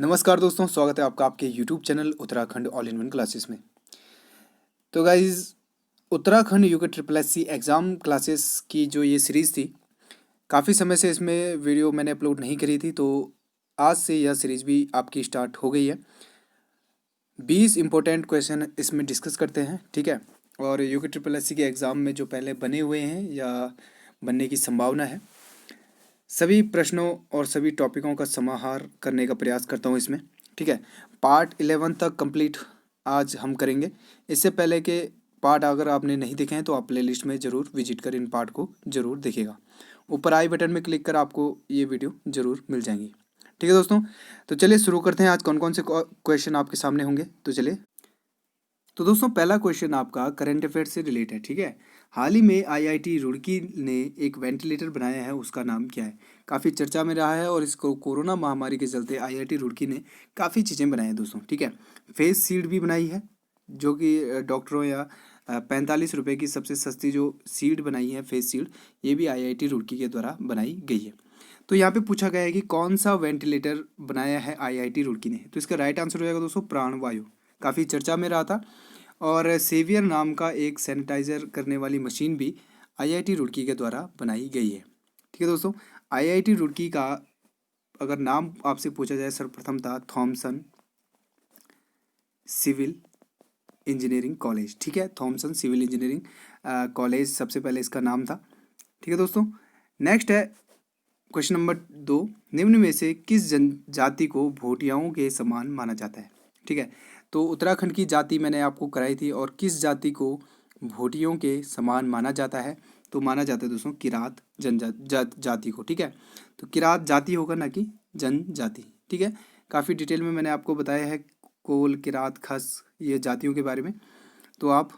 नमस्कार दोस्तों, स्वागत है आपका आपके YouTube channel Uttarakhand all in one classes में। तो guys, Uttarakhand UK triple S C exam classes की जो ये सीरीज़ थी, काफ़ी समय से इसमें वीडियो मैंने अपलोड नहीं करी थी, तो आज से यह सीरीज़ भी आपकी स्टार्ट हो गई है। 20 इंपॉर्टेंट क्वेश्चन इसमें डिस्कस करते हैं, ठीक है। और यूके ट्रिपल एस सी के एग्ज़ाम में जो पहले बने हुए हैं या बनने की संभावना है, सभी प्रश्नों और सभी टॉपिकों का समाहार करने का प्रयास करता हूँ इसमें, ठीक है। पार्ट 11 तक कंप्लीट आज हम करेंगे। इससे पहले के पार्ट अगर आपने नहीं देखे हैं तो आप प्लेलिस्ट में ज़रूर विजिट कर इन पार्ट को ज़रूर देखिएगा। ऊपर आई बटन में क्लिक कर आपको ये वीडियो ज़रूर मिल जाएंगी, ठीक है दोस्तों। तो चलिए शुरू करते हैं। आज कौन कौन से क्वेश्चन आपके सामने होंगे, तो चलिए। तो दोस्तों, पहला क्वेश्चन आपका करंट अफेयर से रिलेटेड है, ठीक है। हाल ही में आईआईटी रुड़की ने एक वेंटिलेटर बनाया है, उसका नाम क्या है? काफ़ी चर्चा में रहा है और इसको कोरोना महामारी के चलते आईआईटी रुड़की ने काफ़ी चीज़ें बनाई हैं दोस्तों, ठीक है। फेस शील्ड भी बनाई है, जो कि डॉक्टरों या 45 रुपये की सबसे सस्ती जो शील्ड बनाई है, फेस शील्ड, ये भी आईआईटी रुड़की के द्वारा बनाई गई है। तो यहाँ पे पूछा गया है कि कौन सा वेंटिलेटर बनाया है आईआईटी रुड़की ने, तो इसका राइट आंसर हो जाएगा दोस्तों प्राणवायु। काफ़ी चर्चा में रहा था। और सेवियर नाम का एक सैनिटाइजर करने वाली मशीन भी आईआईटी रुड़की के द्वारा बनाई गई है, ठीक है दोस्तों। आईआईटी रुड़की का अगर नाम आपसे पूछा जाए, सर्वप्रथम था थॉमसन सिविल इंजीनियरिंग कॉलेज, ठीक है। थॉमसन सिविल इंजीनियरिंग कॉलेज सबसे पहले इसका नाम था, ठीक है दोस्तों। नेक्स्ट है क्वेश्चन नंबर 2। निम्न में से किस जनजाति को भोटियाओं के समान माना जाता है, ठीक है। तो उत्तराखंड की जाति मैंने आपको कराई थी, और किस जाति को भोटियों के समान माना जाता है, तो माना जाता है दोस्तों किरात जाति को, ठीक है। तो किरात जाति होगा, ना कि जनजाति, ठीक है। काफ़ी डिटेल में मैंने आपको बताया है कोल, किरात, खस, ये जातियों के बारे में, तो आप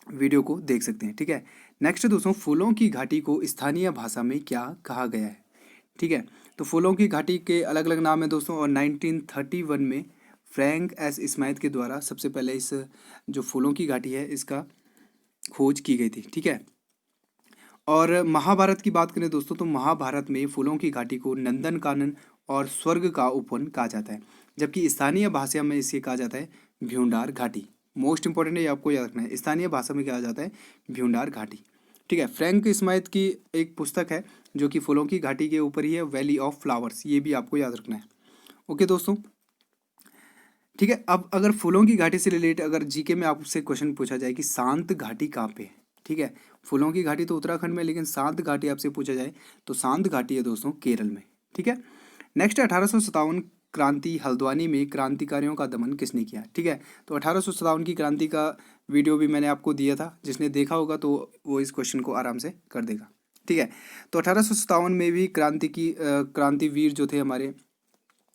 वीडियो को देख सकते हैं, ठीक है। नेक्स्ट दोस्तों, फूलों की घाटी को स्थानीय भाषा में क्या कहा गया है, ठीक है। तो फूलों की घाटी के अलग अलग नाम है दोस्तों, और 1931 में फ्रैंक एस स्माइथ के द्वारा सबसे पहले इस जो फूलों की घाटी है इसका खोज की गई थी, ठीक है। और महाभारत की बात करें दोस्तों, तो महाभारत में फूलों की घाटी को नंदन कानन और स्वर्ग का उपवन कहा जाता है, जबकि स्थानीय भाषा में इसे कहा जाता है भ्यूंडार घाटी। मोस्ट इंपॉर्टेंट है, ये आपको याद रखना है, स्थानीय भाषा में कहा जाता है भ्यूंडार घाटी, ठीक है। फ्रैंक स्माइथ की एक पुस्तक है जो कि फूलों की घाटी के ऊपर ही है, वैली ऑफ फ्लावर्स, ये भी आपको याद रखना है, ओके दोस्तों, ठीक है। अब अगर फूलों की घाटी से रिलेटेड अगर जीके में आपसे क्वेश्चन पूछा जाए कि शांत घाटी कहाँ पे है, ठीक है। फूलों की घाटी तो उत्तराखंड में, लेकिन शांत घाटी आपसे पूछा जाए तो शांत घाटी है दोस्तों केरल में, ठीक है। नेक्स्ट 1857 क्रांति हल्द्वानी में क्रांतिकारियों का दमन किसने किया, ठीक है। तो 1857 की क्रांति का वीडियो भी मैंने आपको दिया था, जिसने देखा होगा तो वो इस क्वेश्चन को आराम से कर देगा, ठीक है। तो 1857 में भी क्रांतिवीर जो थे हमारे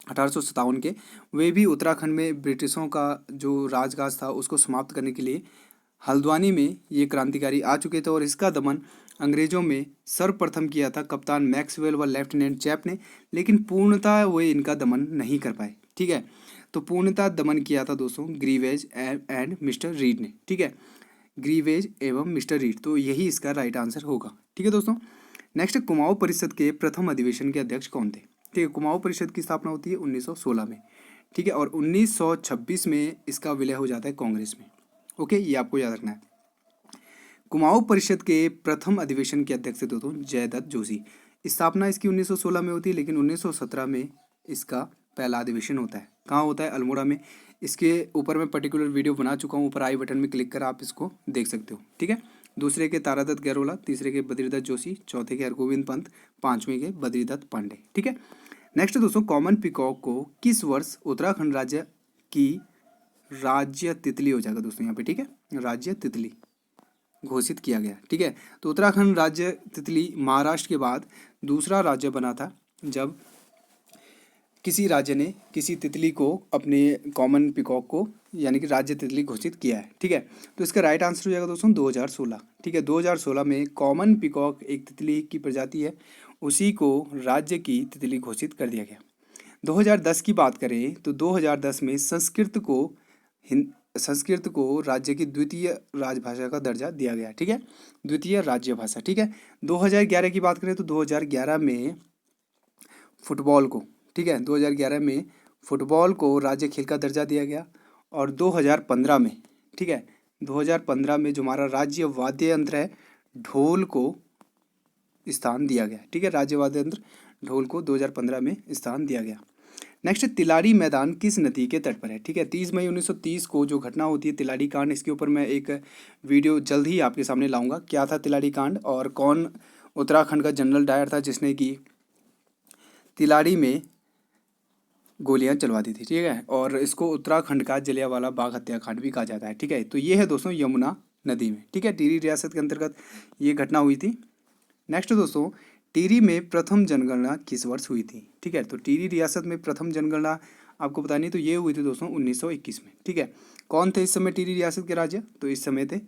1857 के, वे भी उत्तराखंड में ब्रिटिशों का जो राजगाज था उसको समाप्त करने के लिए हल्द्वानी में ये क्रांतिकारी आ चुके थे, और इसका दमन अंग्रेजों में सर्वप्रथम किया था कप्तान मैक्सवेल व लेफ्टिनेंट चैप ने, लेकिन पूर्णतः वे इनका दमन नहीं कर पाए, ठीक है। तो पूर्णतः दमन किया था दोस्तों ग्रीवेज एंड मिस्टर रीड ने, ठीक है। ग्रीवेज एवं मिस्टर रीड, तो यही इसका राइट आंसर होगा, ठीक है दोस्तों। नेक्स्ट, कुमाऊं परिषद के प्रथम अधिवेशन के अध्यक्ष कौन थे, ठीक है। कुमाऊं परिषद की स्थापना होती है 1916 में, ठीक है, और 1926 में इसका विलय हो जाता है कांग्रेस में, ओके, ये आपको याद रखना है। कुमाऊं परिषद के प्रथम अधिवेशन के अध्यक्ष थे दोस्तों जयदत्त जोशी। स्थापना इसकी 1916 में होती है, लेकिन 1917 में इसका पहला अधिवेशन होता है। कहाँ होता है? अल्मोड़ा में। इसके ऊपर मैं पर्टिकुलर वीडियो बना चुका हूँ, ऊपर आई बटन में क्लिक कर आप इसको देख सकते हो, ठीक है। दूसरे के तारादत्त गैरोला, तीसरे के बद्रीदत्त जोशी, चौथे के हरगोविंद पंत, पांचवें के बद्रीदत्त पांडे, ठीक है। नेक्स्ट दोस्तों, कॉमन पिकॉक को किस वर्ष उत्तराखंड राज्य की राज्य तितली हो जाएगा दोस्तों यहाँ पे, ठीक है, राज्य तितली घोषित किया गया, ठीक है। तो उत्तराखंड राज्य तितली महाराष्ट्र के बाद दूसरा राज्य बना था, जब किसी राज्य ने किसी तितली को अपने कॉमन पिकॉक को यानी कि राज्य तितली घोषित किया है, ठीक है। तो इसका राइट आंसर हो जाएगा दोस्तों 2016, ठीक है। 2016 में कॉमन पिकॉक एक तितली की प्रजाति है, उसी को राज्य की तितली घोषित कर दिया गया। 2010 की बात करें तो 2010 में संस्कृत को राज्य की द्वितीय राजभाषा का दर्जा दिया गया, ठीक है, द्वितीय राज्य भाषा, ठीक है। 2011 की बात करें तो 2011 में फुटबॉल को, ठीक है, 2011 में फुटबॉल को राज्य खेल का दर्जा दिया गया। और 2015 में, ठीक है, 2015 में जो हमारा राज्य वाद्य यंत्र है ढोल को स्थान दिया गया। ठीक है, राज्य वाद्य यंत्र ढोल को 2015 में स्थान दिया गया। नेक्स्ट, तिलारी मैदान किस नदी के तट पर है? ठीक है, 30 मई 1930 को जो घटना होती है तिलारी कांड, इसके ऊपर मैं एक वीडियो जल्द ही आपके सामने लाऊंगा। क्या था तिलारी कांड और कौन उत्तराखंड का जनरल डायर था जिसने कि तिलारी में गोलियां चलवा दी थी। ठीक है, और इसको उत्तराखंड का जलियांवाला बाग हत्याकांड भी कहा जाता है। ठीक है, तो ये है दोस्तों यमुना नदी में। ठीक है, टिहरी रियासत के अंतर्गत ये घटना हुई थी। नेक्स्ट दोस्तों, टिहरी में प्रथम जनगणना किस वर्ष हुई थी? ठीक है, तो टिहरी रियासत में प्रथम जनगणना आपको पता नहीं तो ये हुई थी दोस्तों 1921 में। ठीक है, कौन थे इस समय टिहरी रियासत के राज्य? तो इस समय थे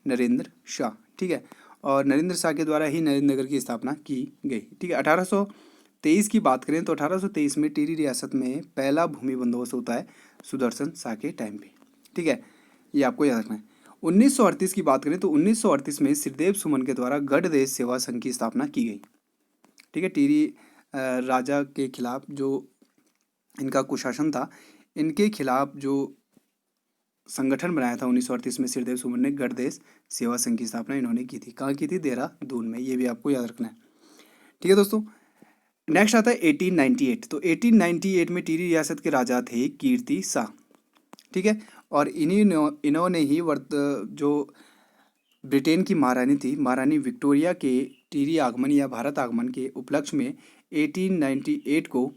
नरेंद्र शाह। ठीक है, और नरेंद्र शाह के द्वारा ही नरेंद्र नगर की स्थापना की गई। ठीक है, 1823 की बात करें तो 1823 में टिहरी रियासत में पहला भूमि बंदोबस्त होता है सुदर्शन शाह के टाइम पे। ठीक है, ये आपको याद रखना है। 1938 की बात करें तो 1938 में श्रीदेव सुमन के द्वारा गढ़देश सेवा संघ की स्थापना की गई। ठीक है, टिहरी राजा के खिलाफ जो इनका कुशासन था, इनके खिलाफ जो संगठन बनाया था 1938 में श्रीदेव सुमन ने, गढ़देश सेवा संघ की स्थापना इन्होंने की थी। कहाँ की थी? देहरादून में। ये भी आपको याद रखना है। ठीक है दोस्तों, नेक्स्ट आता है 1898। तो 1898 में टिहरी रियासत के राजा थे कीर्ति शाह। ठीक है, और इन्होंने ही जो ब्रिटेन की महारानी थी, महारानी विक्टोरिया के टिहरी आगमन या भारत आगमन के उपलक्ष्य में 1898 को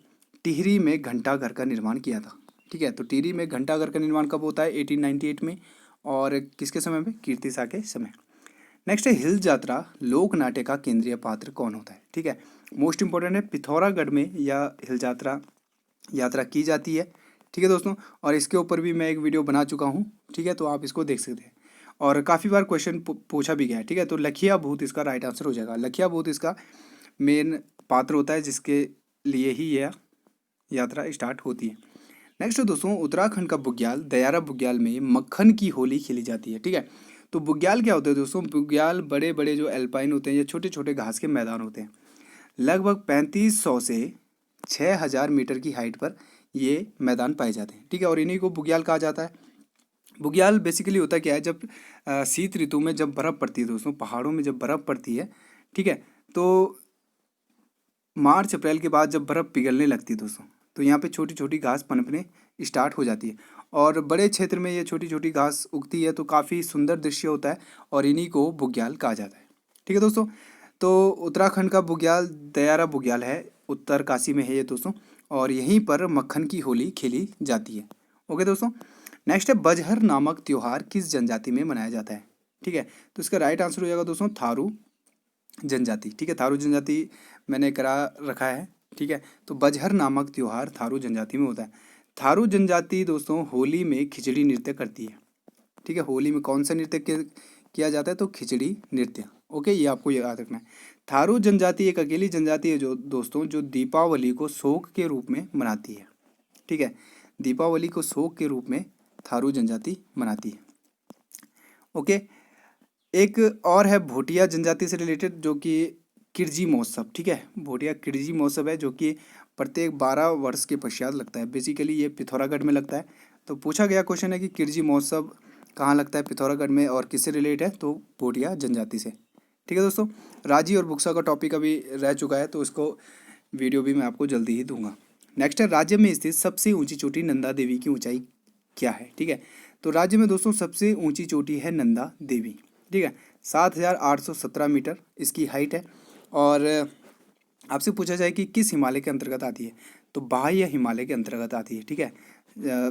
टिहरी में घंटाघर का निर्माण किया था। ठीक है, तो टिहरी में घंटाघर का निर्माण कब होता है? 1898 में। और किसके समय में? कीर्ति शाह के समय। नेक्स्ट है हिल यात्रा लोक नाट्य का केंद्रीय पात्र कौन होता है? ठीक है, मोस्ट इंपॉर्टेंट है, पिथौरागढ़ में यह हिल यात्रा की जाती है। ठीक है दोस्तों, और इसके ऊपर भी मैं एक वीडियो बना चुका हूँ। ठीक है, तो आप इसको देख सकते हैं और काफ़ी बार क्वेश्चन पूछा भी गया है। ठीक है, तो लखिया भूत इसका राइट आंसर हो जाएगा। लखिया भूत इसका मेन पात्र होता है जिसके लिए ही यह यात्रा स्टार्ट होती है। नेक्स्ट दोस्तों, उत्तराखंड का बुग्याल दयारा बुग्याल में मक्खन की होली खेली जाती है। ठीक है, तो बुग्याल क्या होते हैं दोस्तों? बुग्याल बड़े बड़े जो एल्पाइन होते हैं या छोटे छोटे घास के मैदान होते हैं, लगभग 3500 से 6000 मीटर की हाइट पर ये मैदान पाए जाते हैं। ठीक है, और इन्हीं को बुग्याल कहा जाता है। बुग्याल बेसिकली होता क्या है, जब शीत ऋतु में जब बर्फ़ पड़ती है दोस्तों, पहाड़ों में जब बर्फ़ पड़ती है, ठीक है, तो मार्च अप्रैल के बाद जब बर्फ़ पिघलने लगती है दोस्तों, तो यहाँ पे छोटी छोटी घास पनपने स्टार्ट हो जाती है और बड़े क्षेत्र में ये छोटी छोटी घास उगती है, तो काफ़ी सुंदर दृश्य होता है और इन्हीं को बुग्याल कहा जाता है। ठीक है दोस्तों, तो उत्तराखंड का बुग्याल दयारा बुग्याल है, उत्तरकाशी में है ये दोस्तों, और यहीं पर मक्खन की होली खेली जाती है। ओके दोस्तों, नेक्स्ट है बजहर नामक त्योहार किस जनजाति में मनाया जाता है? ठीक है, तो इसका राइट आंसर हो जाएगा दोस्तों थारू जनजाति। ठीक है, थारू जनजाति मैंने करा रखा है। ठीक है, तो बजहर नामक त्योहार थारू जनजाति में होता है। थारू जनजाति दोस्तों होली में खिचड़ी नृत्य करती है। ठीक है, होली में कौन सा नृत्य किया जाता है? तो खिचड़ी नृत्य। ओके, ये आपको याद रखना है। थारू जनजाति एक अकेली जनजाति है जो दोस्तों जो दीपावली को शोक के रूप में मनाती है। ठीक है, दीपावली को शोक के रूप में थारू जनजाति मनाती है। ओके, एक और है भोटिया जनजाति से रिलेटेड जो कि किरजी महोत्सव। ठीक है, भोटिया किरजी महोत्सव है जो कि प्रत्येक 12 वर्ष के पश्चात लगता है। बेसिकली ये पिथौरागढ़ में लगता है। तो पूछा गया क्वेश्चन है कि किरजी महोत्सव कहाँ लगता है? पिथौरागढ़ में। और किससे रिलेटेड है? तो भोटिया जनजाति से। ठीक है दोस्तों, राजी और बुक्सा का टॉपिक अभी रह चुका है, तो इसको वीडियो भी मैं आपको जल्दी ही दूंगा। नेक्स्ट है राज्य में स्थित सबसे ऊंची चोटी नंदा देवी की ऊंचाई क्या है? ठीक है, तो राज्य में दोस्तों सबसे ऊंची चोटी है नंदा देवी। ठीक है, 7817 मीटर इसकी हाइट है। और आपसे पूछा जाए कि किस हिमालय के अंतर्गत आती है? तो बाह्य हिमालय के अंतर्गत आती है। ठीक है,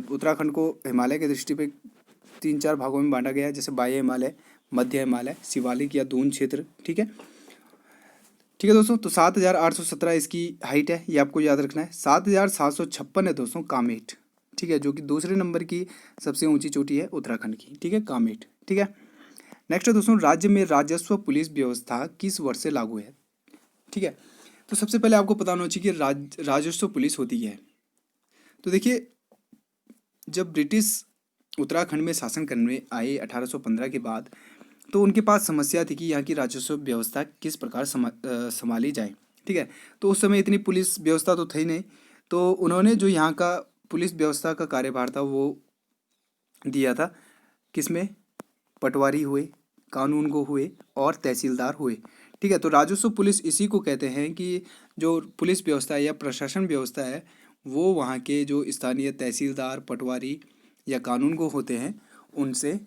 उत्तराखंड को हिमालय की दृष्टि पे 3-4 भागों में बांटा गया है, जैसे बाह्य हिमालय, मध्य हिमालय, शिवालिक या दून क्षेत्र। ठीक है, ठीक है दोस्तों, तो 7817 इसकी हाइट है, ये आपको याद रखना है। 7756 है दोस्तों कामेट। ठीक है, जो कि दूसरे नंबर की सबसे ऊंची चोटी है उत्तराखंड की। ठीक है, कामेट। ठीक है, नेक्स्ट है दोस्तों राज्य में राजस्व पुलिस व्यवस्था किस वर्ष से लागू है? ठीक है, तो सबसे पहले आपको पता होना चाहिए कि राजस्व पुलिस होती है। तो देखिए, जब ब्रिटिश उत्तराखंड में शासन करने आए 1815 के बाद, तो उनके पास समस्या थी कि यहाँ की राजस्व व्यवस्था किस प्रकार संभाली जाए। ठीक है, तो उस समय इतनी पुलिस व्यवस्था तो थी नहीं, तो उन्होंने जो यहाँ का पुलिस व्यवस्था का कार्यभार था वो दिया था किसमें? पटवारी हुए, कानून गो हुए और तहसीलदार हुए। ठीक है, तो राजस्व पुलिस इसी को कहते हैं कि जो पुलिस व्यवस्था है या प्रशासन व्यवस्था है वो वहाँ के जो स्थानीय तहसीलदार, पटवारी या कानून गो होते हैं उनसे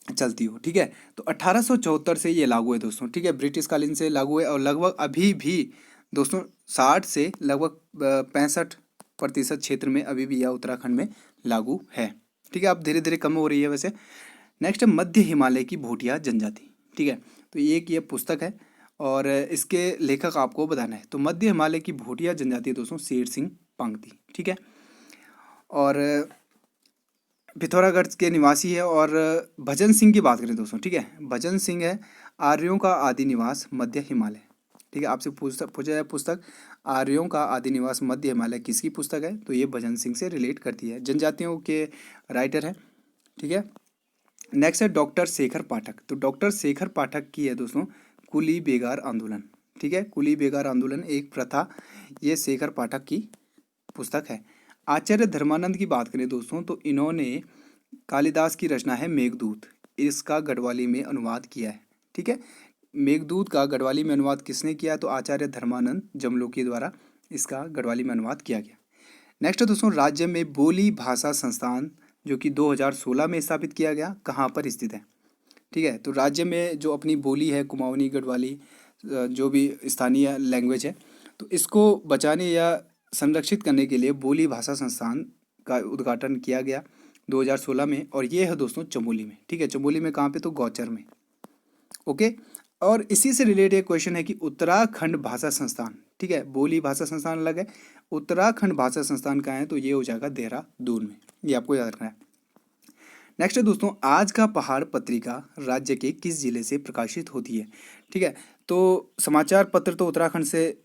चलती हो। ठीक है, तो 1874 से ये लागू है दोस्तों। ठीक है, ब्रिटिश कालीन से लागू है और लगभग अभी भी दोस्तों 60 से लगभग 65% क्षेत्र में अभी भी यह उत्तराखंड में लागू है। ठीक है, अब धीरे धीरे कम हो रही है वैसे। नेक्स्ट है मध्य हिमालय की भोटिया जनजाति। ठीक है, तो एक ये पुस्तक है और इसके लेखक आपको बताना है। तो मध्य हिमालय की भोटिया जनजाति दोस्तों शेर सिंह पांगती। ठीक है, और पिथौरागढ़ के निवासी है। और भजन सिंह की बात करें दोस्तों, ठीक है, भजन सिंह है आर्यों का आदि निवास मध्य हिमालय। ठीक है, आपसे पूछा जाए पुस्तक आर्यों का आदि निवास मध्य हिमालय किसकी पुस्तक है, तो ये भजन सिंह से रिलेट करती है, जनजातियों के राइटर है। ठीक है, नेक्स्ट है डॉक्टर शेखर पाठक। तो डॉक्टर शेखर पाठक की है दोस्तों कुली बेगार आंदोलन। ठीक है, कुली बेगार आंदोलन एक प्रथा, ये शेखर पाठक की पुस्तक है। आचार्य धर्मानंद की बात करें दोस्तों तो इन्होंने कालिदास की रचना है मेघदूत, इसका गढ़वाली में अनुवाद किया है। ठीक है, मेघदूत का गढ़वाली में अनुवाद किसने किया? तो आचार्य धर्मानंद जमलोकी द्वारा इसका गढ़वाली में अनुवाद किया गया। नेक्स्ट है दोस्तों राज्य में बोली भाषा संस्थान जो कि 2016 में स्थापित किया गया, कहाँ पर स्थित है? ठीक है, तो राज्य में जो अपनी बोली है कुमाऊनी गढ़वाली जो भी स्थानीय लैंग्वेज है, तो इसको बचाने या संरक्षित करने के लिए बोली भाषा संस्थान का उद्घाटन किया गया 2016 में, और ये है दोस्तों चमोली में। ठीक है, चमोली में कहाँ पे? तो गौचर में। ओके, और इसी से रिलेटेड एक क्वेश्चन है कि उत्तराखंड भाषा संस्थान, ठीक है, बोली भाषा संस्थान अलग है, उत्तराखंड भाषा संस्थान कहाँ है? तो ये हो जाएगा देहरादून में, ये आपको याद रखना है। नेक्स्ट है दोस्तों आज का पहाड़ पत्रिका राज्य के किस जिले से प्रकाशित होती है? ठीक है, तो समाचार पत्र तो उत्तराखंड से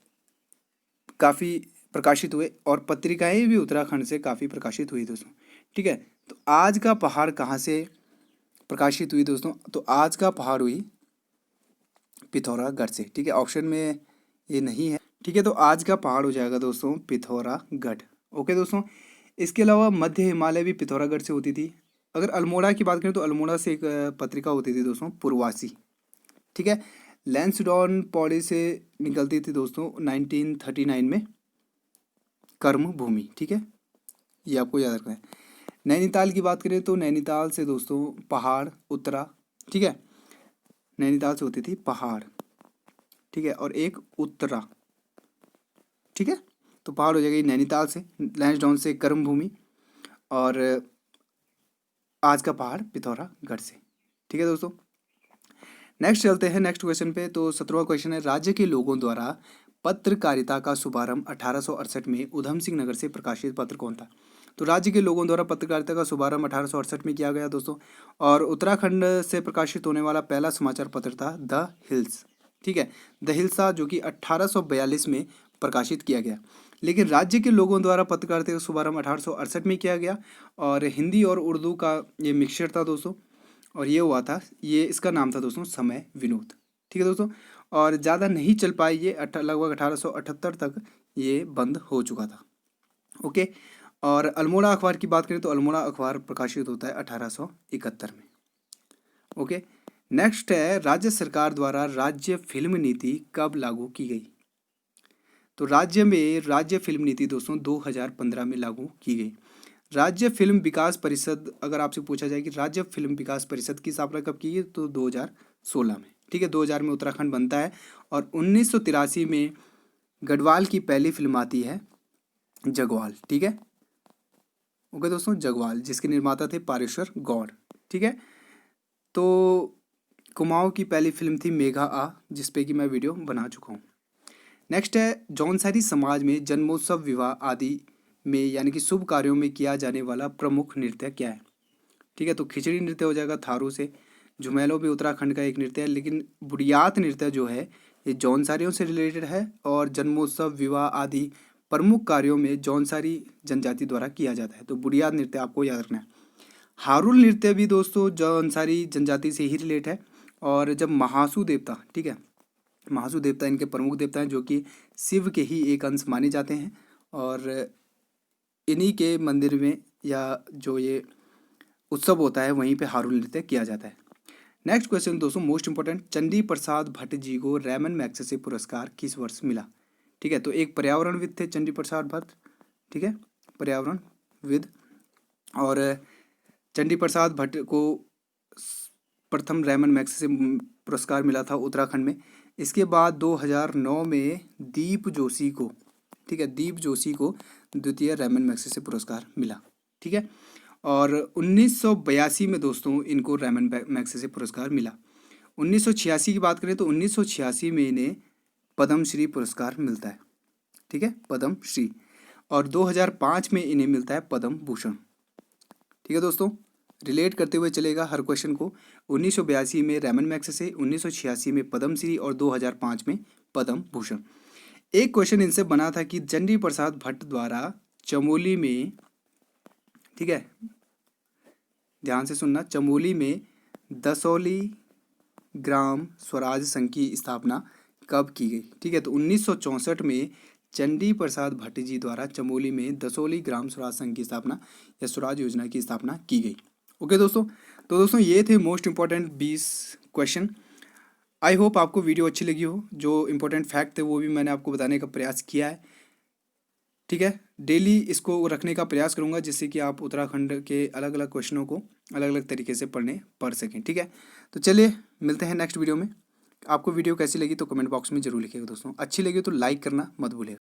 काफ़ी प्रकाशित हुए और पत्रिकाएं भी उत्तराखंड से काफ़ी प्रकाशित हुई दोस्तों। ठीक है, तो आज का पहाड़ कहाँ से प्रकाशित हुई दोस्तों? तो आज का पहाड़ हुई पिथौरागढ़ से। ठीक है, ऑप्शन में ये नहीं है। ठीक है, तो आज का पहाड़ हो जाएगा दोस्तों पिथौरागढ़। ओके दोस्तों, इसके अलावा मध्य हिमालय भी पिथौरागढ़ से होती थी। अगर अल्मोड़ा की बात करें तो अल्मोड़ा से एक पत्रिका होती थी दोस्तों पूर्वासी। ठीक है, लैंसडॉन पौड़ी से निकलती थी दोस्तों 1939 में कर्म भूमि। ठीक है, ये आपको याद रखना है। नैनीताल की बात करें तो नैनीताल से दोस्तों पहाड़ उत्तरा। ठीक है, नैनीताल से होती थी पहाड़। ठीक है, और एक उत्तरा। ठीक है, तो पहाड़ हो जाएगी नैनीताल से, लैंसडाउन से कर्म भूमि, और आज का पहाड़ पिथौरागढ़ से। ठीक है दोस्तों, नेक्स्ट चलते हैं नेक्स्ट क्वेश्चन पे। तो 17वां क्वेश्चन है राज्य के लोगों द्वारा पत्रकारिता का शुभारंभ 1868 में उधम सिंह नगर से प्रकाशित पत्र कौन था? तो राज्य के लोगों द्वारा पत्रकारिता का शुभारंभ 1868 में किया गया दोस्तों, और उत्तराखंड से प्रकाशित होने वाला पहला समाचार पत्र था द हिल्स। ठीक है, द हिल्सा जो कि 1842 में प्रकाशित किया गया। लेकिन राज्य के लोगों द्वारा पत्रकारिता का शुभारंभ 1868 में किया गया, और हिंदी और उर्दू का ये मिक्सचर था दोस्तों, और ये हुआ था, ये इसका नाम था दोस्तों समय विनोद। ठीक है दोस्तों, और ज़्यादा नहीं चल पाई ये, लगभग 1878 तक ये बंद हो चुका था। ओके, और अल्मोड़ा अखबार की बात करें तो अल्मोड़ा अखबार प्रकाशित होता है 1871 में। ओके, नेक्स्ट है राज्य सरकार द्वारा राज्य फिल्म नीति कब लागू की गई? तो राज्य में राज्य फिल्म नीति दोस्तों 2015 में लागू की गई। राज्य फिल्म विकास परिषद, अगर आपसे पूछा जाए कि राज्य फिल्म विकास परिषद की स्थापना कब की है, तो 2016 में। ठीक है, 2000 में उत्तराखंड बनता है, और 1983 में गढ़वाल की पहली फिल्म आती है जगवाल। ठीक है, ओके दोस्तों, जगवाल, जिसके निर्माता थे पारेश्वर गौड़। ठीक है, तो कुमाऊं की पहली फिल्म थी मेघा आ, जिसपे कि मैं वीडियो बना चुका हूँ। नेक्स्ट है जौनसारी समाज में जन्मोत्सव विवाह आदि में यानी कि शुभ कार्यों में किया जाने वाला प्रमुख नृत्य क्या है? ठीक है, तो खिचड़ी नृत्य हो जाएगा थारू से। झुमेलो भी उत्तराखंड का एक नृत्य है, लेकिन बुडियात नृत्य जो है ये जौनसारियों से रिलेटेड है, और जन्मोत्सव विवाह आदि प्रमुख कार्यों में जौनसारी जनजाति द्वारा किया जाता है, तो बुडियात नृत्य आपको याद रखना है। हारुल नृत्य भी दोस्तों जौनसारी जनजाति से ही रिलेट है, और जब महासू देवता, ठीक है, महासू देवता इनके प्रमुख देवता हैं जो कि शिव के ही एक अंश माने जाते हैं, और इन्हीं के मंदिर में या जो ये उत्सव होता है वहीं पे हारून नृत्य किया जाता है। नेक्स्ट क्वेश्चन दोस्तों मोस्ट इंपॉर्टेंट, चंडी प्रसाद भट्ट जी को रैमन मैग्सेसे पुरस्कार किस वर्ष मिला? ठीक है, तो एक पर्यावरणविद थे चंडी प्रसाद भट्ट, ठीक है, पर्यावरणविद। और चंडी प्रसाद भट्ट को प्रथम रैमन मैग्सेसे पुरस्कार मिला था उत्तराखंड में। इसके बाद 2009 में दीप जोशी को, ठीक है, दीप जोशी को द्वितीय रैमन मैग्सेसे पुरस्कार मिला, ठीक है। और 1982 में दोस्तों इनको रैमन मैग्सेसे पुरस्कार मिला। 1986 की बात करें तो 1986 में इन्हें पद्मश्री पुरस्कार मिलता है, ठीक है, पद्मश्री। और 2005 में इन्हें मिलता है पद्म भूषण, ठीक है दोस्तों। रिलेट करते हुए चलेगा हर क्वेश्चन को। 1982 में रैमन मैग्सेसे, 1986 में पद्मश्री और 2005 में पद्म भूषण। एक क्वेश्चन इनसे बना था कि चंडी प्रसाद भट्ट द्वारा चमोली में, ठीक है, ध्यान से सुनना, चमोली में दसौली ग्राम स्वराज संघ की स्थापना कब की गई? ठीक है, तो 1964 में चंडी प्रसाद भट्ट जी द्वारा चमोली में दसौली ग्राम स्वराज संघ की स्थापना या स्वराज योजना की स्थापना की गई। ओके दोस्तों, तो दोस्तों ये थे most important 20 question. I hope आपको वीडियो अच्छी लगी हो। जो इंपॉर्टेंट फैक्ट थे वो भी मैंने आपको बताने का प्रयास किया है, ठीक है। डेली इसको रखने का प्रयास करूंगा जिससे कि आप उत्तराखंड के अलग अलग क्वेश्चनों को अलग अलग तरीके से पढ़ सकें, ठीक है। तो चलिए मिलते हैं नेक्स्ट वीडियो में। आपको वीडियो कैसी लगी तो कमेंट बॉक्स में जरूर लिखिएगा दोस्तों। अच्छी लगी तो लाइक करना मत भूलिएगा।